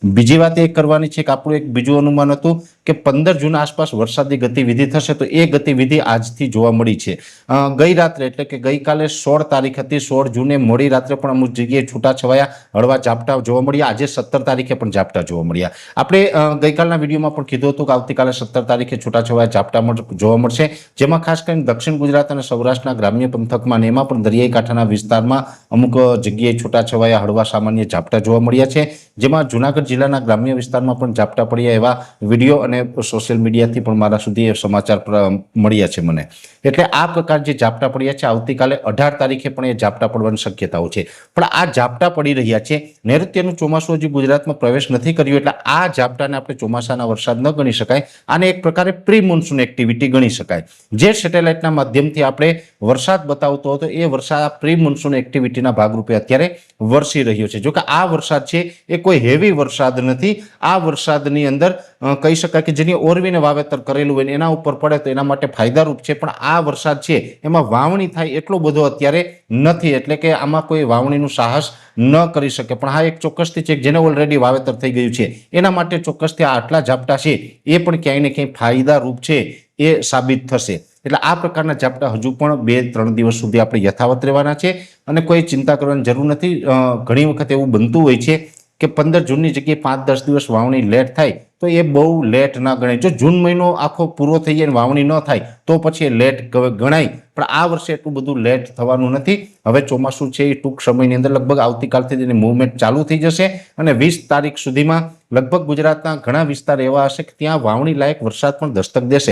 બીજી વાત એ કરવાની છે કે આપણું એક બીજું અનુમાન હતું કે 15 જૂન આસપાસ વરસાદી ગતિવિધિ થશે, તો એ ગતિવિધિ આજથી જોવા મળી છે. ગઈ રાત્રે એટલે કે ગઈકાલે 16 તારીખ હતી, 16 જૂને મોડી રાત્રે પણ અમુક જગ્યાએ છૂટાછવાયા હળવા ઝાપટા જોવા મળ્યા. આજે 17 તારીખે પણ ઝાપટા જોવા મળ્યા. આપણે ગઈકાલના વિડીયોમાં પણ કીધું હતું કે આવતીકાલે 17 તારીખે છૂટાછવાયા ઝાપટા જોવા મળશે, જેમાં ખાસ કરીને દક્ષિણ ગુજરાત અને સૌરાષ્ટ્રના ગ્રામ્ય પંથકમાં અને એમાં પણ દરિયાઈ કાંઠાના વિસ્તારમાં અમુક જગ્યાએ છૂટાછવાયા હળવા સામાન્ય ઝાપટા જોવા મળ્યા છે, જેમાં જૂનાગઢ જિલ્લાના ગ્રામ્ય વિસ્તારમાં પણ ઝાપટા પડ્યા એવા વિડીયો અને સોશિયલ મીડિયાથી પણ મારા સુધી એ સમાચાર મળ્યા છે મને. એટલે આ પ્રકાર જે ઝાપટા પડ્યા છે, આવતીકાલે 18 તારીખે પણ એ ઝાપટા પડવાની શક્યતાઓ છે. પણ આ ઝાપટા પડી રહ્યા છે, નૈઋત્યનું ચોમાસું હજી ગુજરાતમાં પ્રવેશ નથી કર્યું, એટલે આ ઝાપટાને આપણે ચોમાસાના વરસાદ ન ગણી શકાય. આને એક પ્રકારે પ્રી મોન્સૂન એક્ટિવિટી ગણી શકાય. જે સેટેલાઇટના માધ્યમથી આપણે વરસાદ બતાવતો હતો, એ વરસાદ પ્રી મોન્સૂન એક્ટિવિટીના ભાગરૂપે અત્યારે વરસી રહ્યો છે. જોકે આ વરસાદ છે એ કોઈ હેવી વરસાદ નથી. આ વરસાદની અંદર કહી શકાય કે જેની ઓરવીને વાવેતર કરેલું હોય એના ઉપર પડે તો એના માટે ફાયદારૂપ છે, પણ આ વરસાદ છે એમાં વાવણી થાય એટલો બધો અત્યારે નથી, એટલે કે આમાં કોઈ વાવણીનું સાહસ ન કરી શકે. પણ હા, એક ચોક્કસથી છે જેને ઓલરેડી વાવેતર થઈ ગયું છે એના માટે ચોક્કસથી આટલા ઝાપટા છે એ પણ ક્યાંય ને ક્યાંય ફાયદારૂપ છે એ સાબિત થશે. એટલે આ પ્રકારના ઝાપટા હજુ પણ 2-3 દિવસ સુધી આપણે યથાવત રહેવાના છે અને કોઈ ચિંતા કરવાની જરૂર નથી. ઘણી વખત એવું બનતું હોય છે કે 15 જૂનની જગ્યાએ 5-10 દિવસ વાવણી લેટ થાય તો એ બહુ લેટ ના ગણાય. જો જૂન મહિનો આખો પૂરો થઈ જાય અને વાવણી ન થાય તો પછી એ લેટ ગણાય, પણ આ વર્ષે એટલું બધું લેટ થવાનું નથી. હવે ચોમાસું છે એ ટૂંક સમયની અંદર લગભગ આવતીકાલથી તેની મૂવમેન્ટ ચાલુ થઈ જશે અને 20 તારીખ સુધીમાં લગભગ ગુજરાતના ઘણા વિસ્તાર એવા હશે કે ત્યાં વાવણી લાયક વરસાદ પણ દસ્તક દેશે.